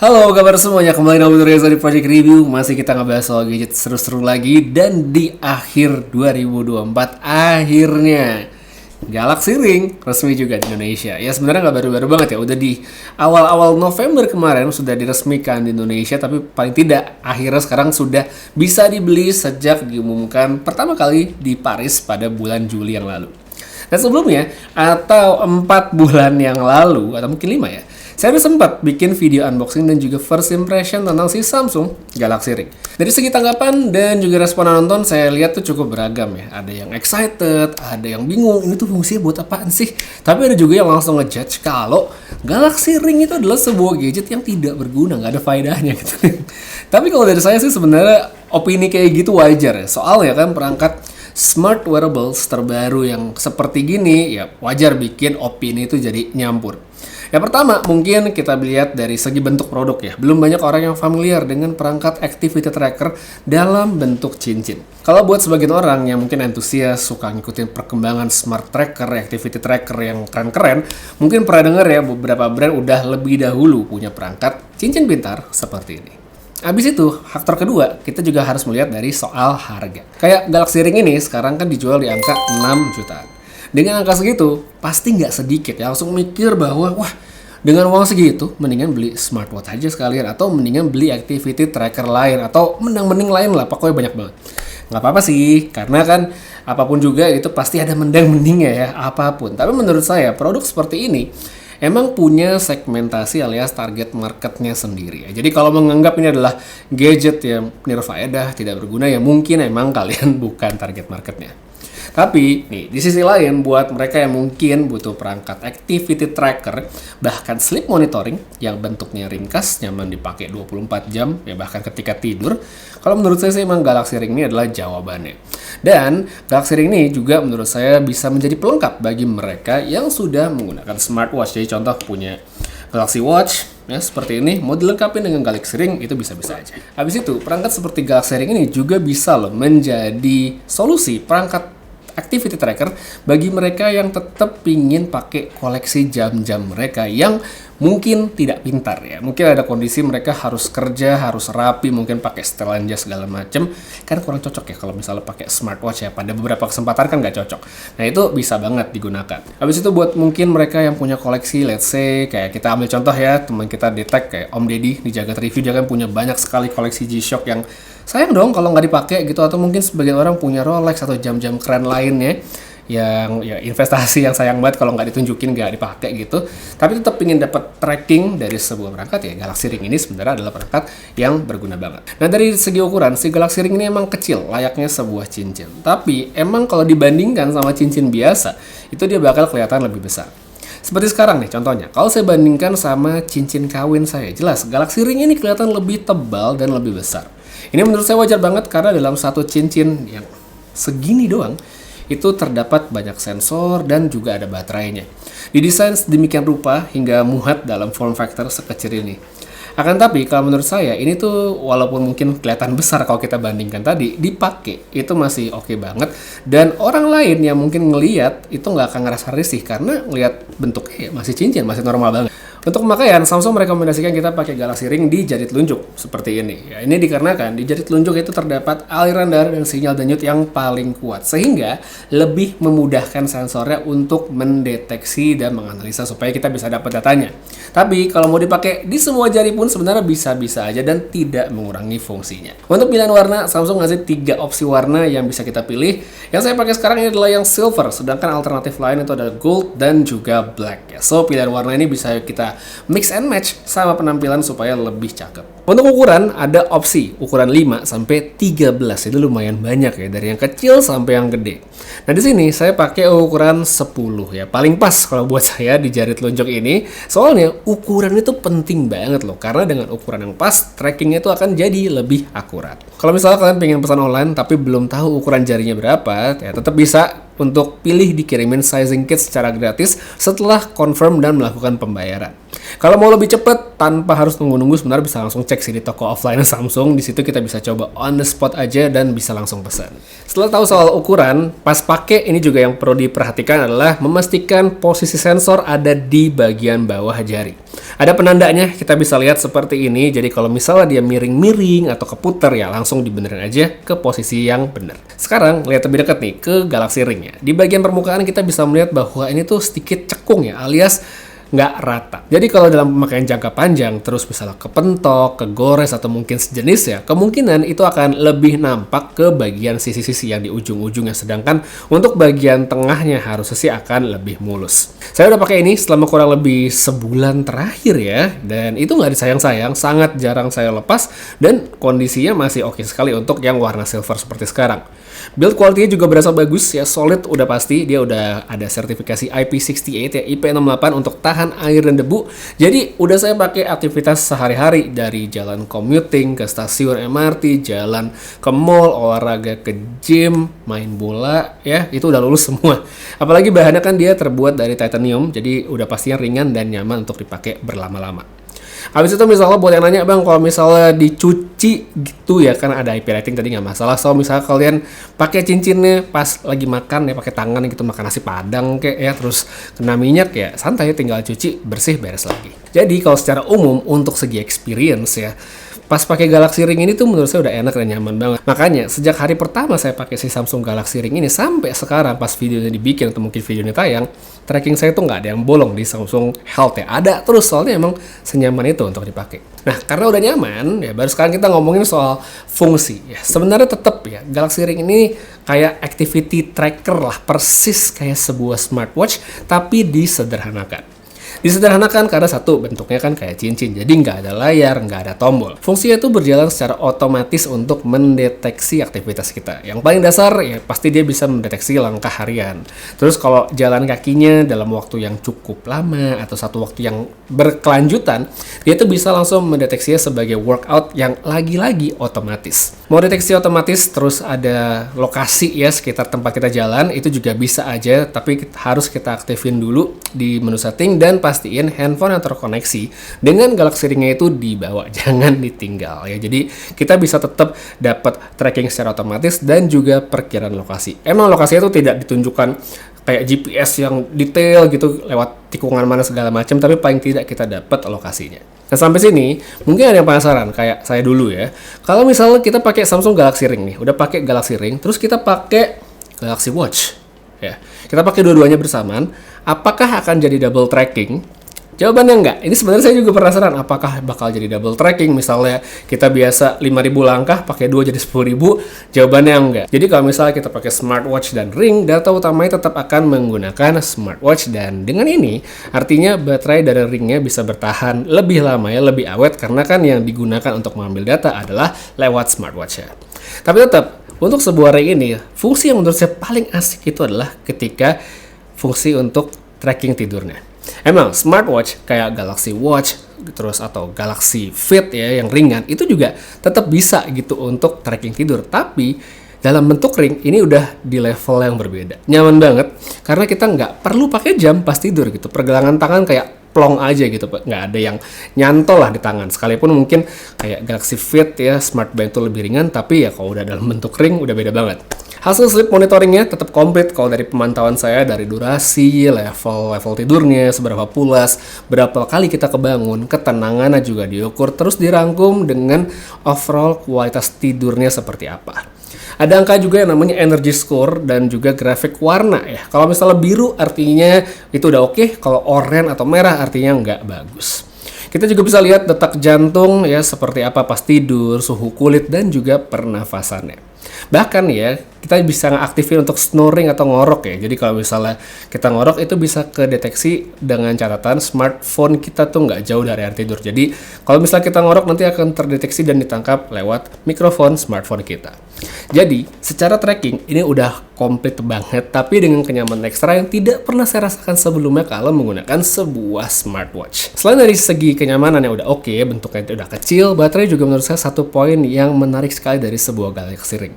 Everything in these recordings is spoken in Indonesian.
Halo kabar semuanya, kembali dengan Reza di Project Review. Masih kita ngebahas soal gadget seru-seru lagi. Dan di akhir 2024 akhirnya Galaxy Ring resmi juga di Indonesia. Ya sebenarnya nggak baru-baru banget ya, udah di awal-awal November kemarin sudah diresmikan di Indonesia. Tapi paling tidak akhirnya sekarang sudah bisa dibeli sejak diumumkan pertama kali di Paris pada bulan Juli yang lalu. Dan sebelumnya, atau 4 bulan yang lalu, atau mungkin 5 ya, saya udah sempat bikin video unboxing dan juga first impression tentang si Samsung Galaxy Ring. Dari segi tanggapan dan juga respon nonton, saya lihat tuh cukup beragam ya. Ada yang excited, ada yang bingung, ini tuh fungsinya buat apaan sih? Tapi ada juga yang langsung ngejudge kalau Galaxy Ring itu adalah sebuah gadget yang tidak berguna, nggak ada faedahnya gitu. Tapi kalau dari saya sih sebenarnya opini kayak gitu wajar ya. Soalnya kan perangkat smart wearables terbaru yang seperti gini, ya wajar bikin opini itu jadi nyampur. Yang pertama, mungkin kita lihat dari segi bentuk produk ya. Belum banyak orang yang familiar dengan perangkat activity tracker dalam bentuk cincin. Kalau buat sebagian orang yang mungkin antusias, suka ngikutin perkembangan smart tracker, activity tracker yang keren-keren, mungkin pernah dengar ya beberapa brand udah lebih dahulu punya perangkat cincin pintar seperti ini. Abis itu, faktor kedua, kita juga harus melihat dari soal harga. Kayak Galaxy Ring ini sekarang kan dijual di angka 6 jutaan. Dengan angka segitu, pasti nggak sedikit ya langsung mikir bahwa, wah, dengan uang segitu, mendingan beli smartwatch aja sekalian, atau mendingan beli activity tracker lain, atau mending lain lah, pokoknya banyak banget. Nggak apa-apa sih, karena kan apapun juga itu pasti ada mending-mendingnya ya, apapun. Tapi menurut saya, produk seperti ini emang punya segmentasi alias target marketnya sendiri ya. Jadi kalau menganggap ini adalah gadget yang nirfaedah, tidak berguna, ya mungkin emang kalian bukan target marketnya. Tapi nih, di sisi lain buat mereka yang mungkin butuh perangkat activity tracker, bahkan sleep monitoring yang bentuknya ringkas, nyaman dipakai 24 jam, ya bahkan ketika tidur, kalau menurut saya sih emang Galaxy Ring ini adalah jawabannya. Dan Galaxy Ring ini juga menurut saya bisa menjadi pelengkap bagi mereka yang sudah menggunakan smartwatch. Jadi contoh punya Galaxy Watch, ya seperti ini, mau dilengkapi dengan Galaxy Ring itu bisa-bisa aja. Habis itu, perangkat seperti Galaxy Ring ini juga bisa loh menjadi solusi perangkat activity tracker bagi mereka yang tetap pingin pakai koleksi jam-jam mereka yang mungkin tidak pintar ya. Mungkin ada kondisi mereka harus kerja, harus rapi, mungkin pakai setelan jas segala macem. Kan kurang cocok ya kalau misalnya pakai smartwatch ya. Pada beberapa kesempatan kan nggak cocok. Nah itu bisa banget digunakan. Habis itu buat mungkin mereka yang punya koleksi, let's say kayak kita ambil contoh ya, teman kita di tag kayak Om Deddy di Jagat Review, dia kan punya banyak sekali koleksi G-Shock yang sayang dong kalau nggak dipakai gitu. Atau mungkin sebagian orang punya Rolex atau jam-jam keren lainnya yang ya investasi yang sayang banget kalau nggak ditunjukin, nggak dipakai gitu, tapi tetap ingin dapat tracking dari sebuah perangkat ya. Galaxy Ring ini sebenarnya adalah perangkat yang berguna banget. Nah dari segi ukuran, si Galaxy Ring ini emang kecil, layaknya sebuah cincin, tapi emang kalau dibandingkan sama cincin biasa, itu dia bakal kelihatan lebih besar. Seperti sekarang nih contohnya, kalau saya bandingkan sama cincin kawin saya, jelas Galaxy Ring ini kelihatan lebih tebal dan lebih besar. Ini menurut saya wajar banget karena dalam satu cincin yang segini doang, itu terdapat banyak sensor dan juga ada baterainya. Didesain sedemikian rupa hingga muat dalam form factor sekecil ini. Akan tapi kalau menurut saya ini tuh walaupun mungkin kelihatan besar kalau kita bandingkan tadi, dipakai itu masih oke banget. Dan orang lain yang mungkin ngelihat itu nggak akan ngerasa risih karena ngelihat bentuknya masih cincin, masih normal banget. Untuk pemakaian, Samsung merekomendasikan kita pakai Galaxy Ring di jari telunjuk seperti ini. Ya, ini dikarenakan di jari telunjuk itu terdapat aliran darah dan sinyal denyut yang paling kuat, sehingga lebih memudahkan sensornya untuk mendeteksi dan menganalisa supaya kita bisa dapat datanya. Tapi kalau mau dipakai di semua jari pun sebenarnya bisa-bisa aja dan tidak mengurangi fungsinya. Untuk pilihan warna, Samsung ngasih 3 opsi warna yang bisa kita pilih. Yang saya pakai sekarang ini adalah yang silver, sedangkan alternatif lain itu ada gold dan juga black. Ya, so pilihan warna ini bisa kita mix and match sama penampilan supaya lebih cakep. Untuk ukuran ada opsi ukuran 5 sampai 13. Itu lumayan banyak ya, dari yang kecil sampai yang gede. Nah, di sini saya pakai ukuran 10 ya. Paling pas kalau buat saya di jari telunjuk ini. Soalnya ukuran itu penting banget loh, karena dengan ukuran yang pas, trackingnya itu akan jadi lebih akurat. Kalau misalnya kalian pengen pesan online tapi belum tahu ukuran jarinya berapa, ya tetap bisa untuk pilih dikirimin sizing kit secara gratis setelah confirm dan melakukan pembayaran. Kalau mau lebih cepat tanpa harus nunggu-nunggu, sebenarnya bisa langsung cek sih di toko offline Samsung. Di situ kita bisa coba on the spot aja dan bisa langsung pesan. Setelah tahu soal ukuran, pas pakai ini juga yang perlu diperhatikan adalah memastikan posisi sensor ada di bagian bawah jari. Ada penandanya, kita bisa lihat seperti ini. Jadi kalau misalnya dia miring-miring atau keputar ya langsung dibenerin aja ke posisi yang benar. Sekarang lihat lebih dekat nih ke Galaxy Ring-nya. Di bagian permukaan kita bisa melihat bahwa ini tuh sedikit cekung ya, alias nggak rata. Jadi kalau dalam pemakaian jangka panjang terus misalnya kepentok, kegores atau mungkin sejenis ya, kemungkinan itu akan lebih nampak ke bagian sisi-sisi yang di ujung-ujungnya, sedangkan untuk bagian tengahnya harusnya sih akan lebih mulus. Saya udah pakai ini selama kurang lebih sebulan terakhir ya, dan itu nggak disayang-sayang, sangat jarang saya lepas dan kondisinya masih oke sekali untuk yang warna silver seperti sekarang. Build quality-nya juga berasa bagus ya, solid udah pasti, dia udah ada sertifikasi IP68 ya, IP68 untuk tahan air dan debu. Jadi udah saya pakai aktivitas sehari-hari, dari jalan commuting ke stasiun MRT, jalan ke mall, olahraga ke gym, main bola ya, itu udah lulus semua. Apalagi bahannya kan dia terbuat dari titanium, jadi udah pastinya ringan dan nyaman untuk dipakai berlama-lama. Habis itu misalnya buat yang nanya, bang, kalau misalnya dicuci gitu ya, kan ada IP rating tadi nggak masalah. So misalnya kalian pakai cincinnya pas lagi makan ya, pakai tangan gitu, makan nasi padang kayak ya, terus kena minyak ya, santai tinggal cuci, bersih, beres lagi. Jadi kalau secara umum untuk segi experience ya, pas pakai Galaxy Ring ini tuh menurut saya udah enak dan nyaman banget. Makanya sejak hari pertama saya pakai si Samsung Galaxy Ring ini sampai sekarang pas videonya dibikin atau mungkin videonya tayang, tracking saya tuh nggak ada yang bolong di Samsung Health ya. Ada terus, soalnya emang senyaman itu untuk dipakai. Nah, karena udah nyaman ya, baru sekarang kita ngomongin soal fungsi ya. Sebenarnya tetap ya, Galaxy Ring ini kayak activity tracker lah, persis kayak sebuah smartwatch tapi disederhanakan. Disederhanakan karena satu, bentuknya kan kayak cincin, jadi nggak ada layar, nggak ada tombol. Fungsinya itu berjalan secara otomatis untuk mendeteksi aktivitas kita. Yang paling dasar ya pasti dia bisa mendeteksi langkah harian. Terus kalau jalan kakinya dalam waktu yang cukup lama atau satu waktu yang berkelanjutan, dia tuh bisa langsung mendeteksinya sebagai workout yang lagi-lagi otomatis. Mau deteksi otomatis, terus ada lokasi ya sekitar tempat kita jalan, itu juga bisa aja, tapi harus kita aktifin dulu di menu setting dan pastiin handphone yang terkoneksi dengan Galaxy Ring-nya itu dibawa, jangan ditinggal ya. Jadi kita bisa tetap dapat tracking secara otomatis dan juga perkiraan lokasi. Emang lokasinya itu tidak ditunjukkan kayak GPS yang detail gitu lewat tikungan mana segala macam, tapi paling tidak kita dapat lokasinya. Nah, sampai sini mungkin ada yang penasaran kayak saya dulu ya. Kalau misalnya kita pakai Samsung Galaxy Ring nih, udah pakai Galaxy Ring, terus kita pakai Galaxy Watch ya, kita pakai dua-duanya bersamaan, apakah akan jadi double tracking? Jawabannya enggak. Ini sebenarnya saya juga penasaran, apakah bakal jadi double tracking? Misalnya kita biasa 5.000 langkah, pakai 2 jadi 10.000. Jawabannya enggak. Jadi kalau misalnya kita pakai smartwatch dan ring, data utamanya tetap akan menggunakan smartwatch, dan dengan ini artinya baterai dari ringnya bisa bertahan lebih lama ya, lebih awet, karena kan yang digunakan untuk mengambil data adalah lewat smartwatch ya. Tapi tetap untuk sebuah ring ini, fungsi yang menurut saya paling asik itu adalah ketika fungsi untuk tracking tidurnya. Emang smartwatch kayak Galaxy Watch terus atau Galaxy Fit ya yang ringan itu juga tetap bisa gitu untuk tracking tidur, tapi dalam bentuk ring ini udah di level yang berbeda. Nyaman banget karena kita nggak perlu pakai jam pas tidur gitu. Pergelangan tangan kayak plong aja gitu, nggak ada yang nyantol lah di tangan. Sekalipun mungkin kayak Galaxy Fit ya, smart band itu lebih ringan, tapi ya kalau udah dalam bentuk ring udah beda banget. Hasil sleep monitoringnya tetap komplit kalau dari pemantauan saya, dari durasi, level tidurnya, seberapa pulas, berapa kali kita kebangun, ketenangannya juga diukur, terus dirangkum dengan overall kualitas tidurnya seperti apa. Ada angka juga yang namanya energy score dan juga grafik warna ya. Kalau misalnya biru artinya itu udah oke, kalau oranye atau merah artinya nggak bagus. Kita juga bisa lihat detak jantung ya seperti apa pas tidur, suhu kulit, dan juga pernafasannya. Bahkan ya, kita bisa ngaktifin untuk snoring atau ngorok ya. Jadi kalau misalnya kita ngorok itu bisa kedeteksi dengan catatan smartphone kita tuh nggak jauh dari area tidur. Jadi kalau misalnya kita ngorok nanti akan terdeteksi dan ditangkap lewat mikrofon smartphone kita. Jadi secara tracking ini udah komplit banget, tapi dengan kenyamanan ekstra yang tidak pernah saya rasakan sebelumnya kalau menggunakan sebuah smartwatch. Selain dari segi kenyamanan yang udah oke, bentuknya udah kecil, baterai juga menurut saya satu poin yang menarik sekali dari sebuah Galaxy Ring.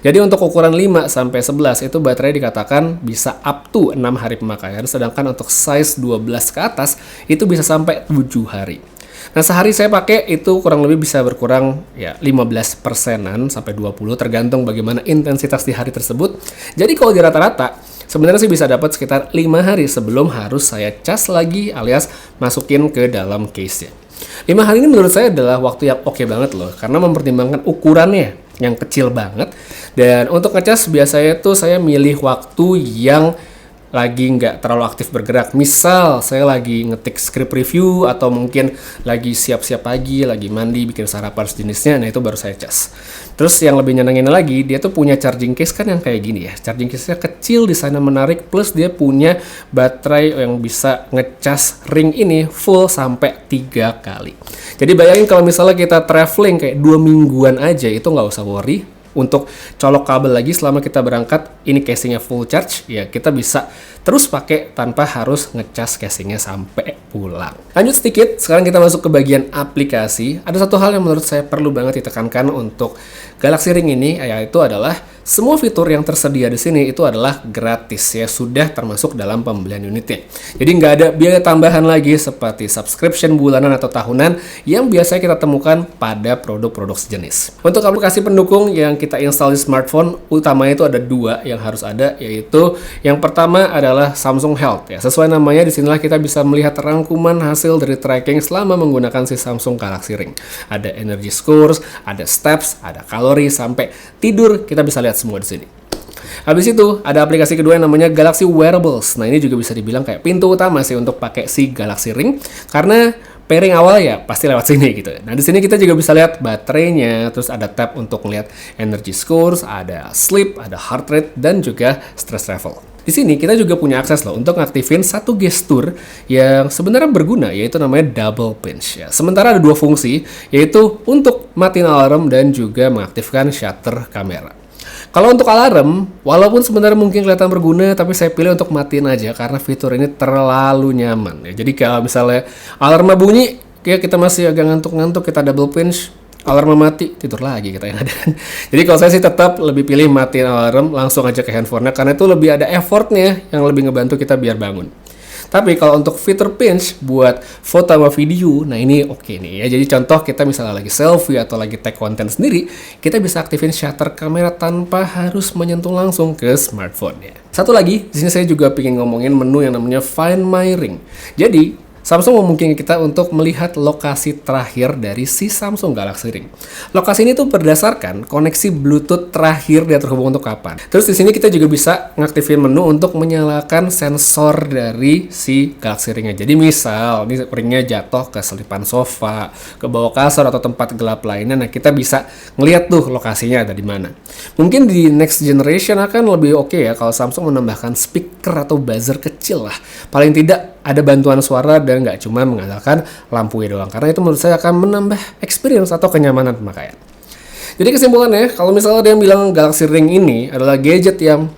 Jadi untuk ukuran ukuran 5 sampai 11 itu baterai dikatakan bisa up to 6 hari pemakaian, sedangkan untuk size 12 ke atas itu bisa sampai 7 hari. Nah, sehari saya pakai itu kurang lebih bisa berkurang ya 15%-an sampai 20 tergantung bagaimana intensitas di hari tersebut. Jadi kalau di rata-rata sebenarnya sih bisa dapat sekitar 5 hari sebelum harus saya cas lagi alias masukin ke dalam case-nya. 5 hari ini menurut saya adalah waktu yang oke banget loh, karena mempertimbangkan ukurannya yang kecil banget. Dan untuk ngecas biasanya tuh saya milih waktu yang lagi nggak terlalu aktif bergerak. Misal saya lagi ngetik script review atau mungkin lagi siap-siap pagi, lagi mandi, bikin sarapan sejenisnya, nah itu baru saya cas. Terus yang lebih nyenengin lagi, dia tuh punya charging case kan yang kayak gini ya. Charging case-nya kecil, desainnya menarik, plus dia punya baterai yang bisa ngecas ring ini full sampai 3 kali. Jadi bayangin kalau misalnya kita traveling kayak 2 mingguan aja, itu nggak usah worry untuk colok kabel lagi selama kita berangkat. Ini casingnya full charge, ya kita bisa terus pakai tanpa harus ngecas casingnya sampai pulang. Lanjut sedikit, sekarang kita masuk ke bagian aplikasi. Ada satu hal yang menurut saya perlu banget ditekankan untuk Galaxy Ring ini, yaitu adalah semua fitur yang tersedia di sini itu adalah gratis ya, sudah termasuk dalam pembelian unitnya. Jadi nggak ada biaya tambahan lagi seperti subscription bulanan atau tahunan yang biasanya kita temukan pada produk-produk sejenis. Untuk aplikasi pendukung yang kita install di smartphone, utamanya itu ada 2 yang harus ada, yaitu yang pertama adalah Samsung Health ya. Sesuai namanya, disinilah kita bisa melihat rangkuman hasil dari tracking selama menggunakan si Samsung Galaxy Ring. Ada energy scores, ada steps, ada kalori, sampai tidur kita bisa lihat semua di sini. Habis itu ada aplikasi kedua yang namanya Galaxy Wearables. Nah, ini juga bisa dibilang kayak pintu utama sih untuk pakai si Galaxy Ring, karena pairing awal ya pasti lewat sini gitu. Nah, di sini kita juga bisa lihat baterainya, terus ada tab untuk melihat energy scores, ada sleep, ada heart rate, dan juga stress level. Di sini kita juga punya akses loh untuk ngaktifin satu gestur yang sebenarnya berguna, yaitu namanya double pinch ya. Sementara ada 2 fungsi, yaitu untuk matiin alarm dan juga mengaktifkan shutter kamera. Kalau untuk alarm, walaupun sebenarnya mungkin kelihatan berguna, tapi saya pilih untuk matiin aja karena fitur ini terlalu nyaman ya. Jadi kalau misalnya alarmnya bunyi, kayak kita masih agak ngantuk-ngantuk, kita double pinch, alarmnya mati, tidur lagi kita yang ada. Jadi kalau saya sih tetap lebih pilih matiin alarm, langsung aja ke handphonenya, karena itu lebih ada effortnya yang lebih ngebantu kita biar bangun. Tapi kalau untuk fitur pinch buat foto sama video, nah ini oke nih ya. Jadi contoh kita misalnya lagi selfie atau lagi tag konten sendiri, kita bisa aktifin shutter kamera tanpa harus menyentuh langsung ke smartphone ya. Satu lagi, di sini saya juga pengen ngomongin menu yang namanya Find My Ring. Jadi Samsung memungkinkan kita untuk melihat lokasi terakhir dari si Samsung Galaxy Ring. Lokasi ini tuh berdasarkan koneksi Bluetooth terakhir dia terhubung untuk kapan. Terus di sini kita juga bisa ngaktifin menu untuk menyalakan sensor dari si Galaxy Ring-nya. Jadi misal ini ringnya jatuh ke selipan sofa, ke bawah kasur atau tempat gelap lainnya, nah kita bisa ngeliat tuh lokasinya ada di mana. Mungkin di next generation akan lebih oke ya kalau Samsung menambahkan speaker atau buzzer kecil lah. Paling tidak ada bantuan suara dan nggak cuma mengandalkan lampunya doang, karena itu menurut saya akan menambah experience atau kenyamanan pemakaian. Jadi kesimpulannya, kalau misalnya ada yang bilang Galaxy Ring ini adalah gadget yang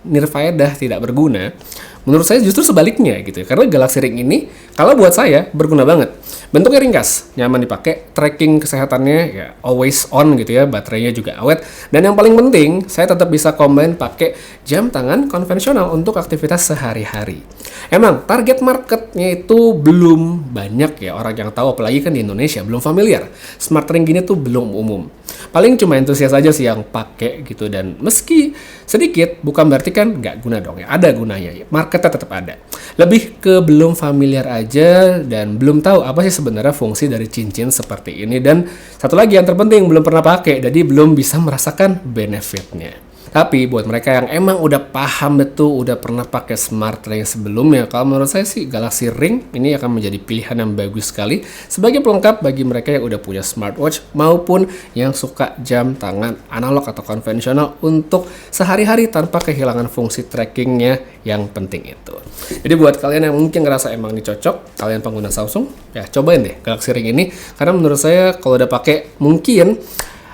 nirfaedah, tidak berguna, menurut saya justru sebaliknya gitu ya. Karena Galaxy Ring ini kalau buat saya berguna banget. Bentuknya ringkas, nyaman dipakai, tracking kesehatannya ya always on gitu ya, baterainya juga awet, dan yang paling penting saya tetap bisa combine pakai jam tangan konvensional untuk aktivitas sehari-hari. Emang target marketnya itu belum banyak ya orang yang tahu, apalagi kan di Indonesia belum familiar. Smart ring gini tuh belum umum. Paling cuma entusias aja sih yang pakai gitu, dan meski sedikit bukan berarti kan nggak guna dong ya, ada gunanya ya. Marketnya tetap ada. Lebih ke belum familiar aja dan belum tahu apa sih sebenarnya fungsi dari cincin seperti ini, dan satu lagi yang terpenting belum pernah pakai, jadi belum bisa merasakan benefitnya. Tapi buat mereka yang emang udah paham betul, udah pernah pakai smart ring sebelumnya, kalau menurut saya sih Galaxy Ring ini akan menjadi pilihan yang bagus sekali sebagai pelengkap bagi mereka yang udah punya smartwatch maupun yang suka jam tangan analog atau konvensional untuk sehari-hari tanpa kehilangan fungsi trackingnya yang penting itu. Jadi buat kalian yang mungkin ngerasa emang ini cocok, kalian pengguna Samsung, ya cobain deh Galaxy Ring ini, karena menurut saya kalau udah pakai mungkin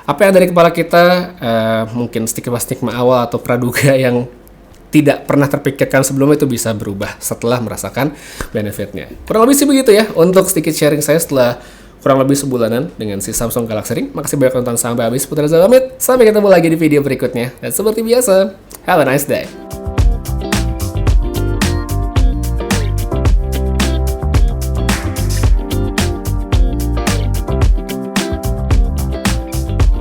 apa yang dari kepala kita, mungkin stigma awal atau praduga yang tidak pernah terpikirkan sebelumnya itu bisa berubah setelah merasakan benefitnya. Kurang lebih sih begitu ya untuk sedikit sharing saya setelah kurang lebih sebulanan dengan si Samsung Galaxy Ring. Makasih banyak nonton sampai habis. Putra Zalamit. Sampai ketemu lagi di video berikutnya. Dan seperti biasa, have a nice day.